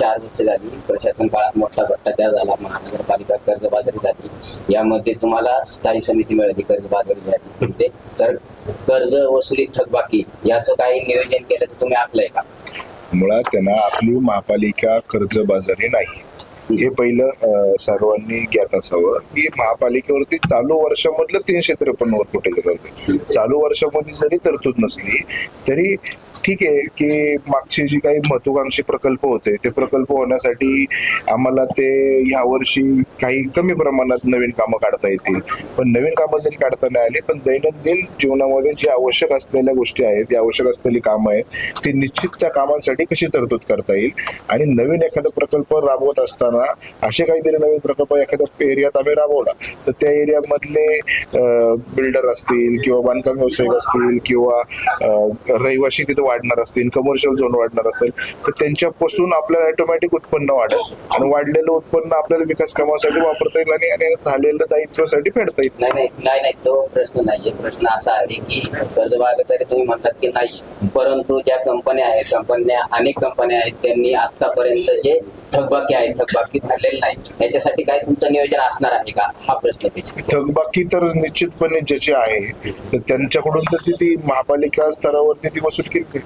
4 वर्ष झाली, प्रशासन काळात मोठा भ्रष्टाचार झाला, महानगरपालिका कर्जबाजारी झाली, यामध्ये तुम्हाला स्थायी समिती मिळाली कर्जबाजारी झाली, तर कर्ज वसुली थकबाकी याचं काही नियोजन केलं तर तुम्ही आखलंय का? मुळात त्यांना आपली महापालिका कर्जबाजारी नाही हे पहिलं सर्वांनी ज्ञात असावं की महापालिकेवरती चालू वर्षामधलं 353 कोटी कर्ज, चालू वर्षामध्ये जरी तरतूद नसली तरी ठीक आहे की मागचे जे काही महत्वाकांक्षी प्रकल्प होते ते प्रकल्प होण्यासाठी आम्हाला ते ह्या वर्षी काही कमी प्रमाणात नवीन कामं काढता येतील, पण नवीन कामं जरी काढता नाही आली पण दैनंदिन जीवनामध्ये जे आवश्यक असलेल्या गोष्टी आहेत, जी आवश्यक असलेली कामं आहेत ती निश्चित त्या कामांसाठी कशी तरतूद करता येईल आणि नवीन एखादा प्रकल्प राबवत असताना असे काहीतरी नवीन प्रकल्प एखाद्या एरियात आम्ही राबवला तर त्या एरियामधले बिल्डर असतील किंवा बांधकाम व्यावसायिक असतील किंवा रहिवासी तिथे वाढणार असतील, कमर्शियल झोन वाढणार असेल तर त्यांच्यापासून आपल्याला ऑटोमॅटिक उत्पन्न वाढेल आणि वाढलेलं उत्पन्न आपल्याला विकास कामासाठी वापरता येईल आणि झालेलं दायित्वासाठी फेडता येईल. नाही तो प्रश्न नाहीये. प्रश्न असा आहे की कर्जबाजारी तुम्ही म्हणतात की नाही, परंतु ज्या कंपन्या आहेत, अनेक कंपन्या आहेत, त्यांनी आतापर्यंत जे थकबाकी आहे थकबाकी भरलेलं नाही, याच्यासाठी काय तुमचं नियोजन असणार आहे का, हा प्रश्न. थकबाकी तर निश्चितपणे ज्याचे आहे तर त्यांच्याकडून तर ती महापालिका स्तरावरती ती वसूल केली.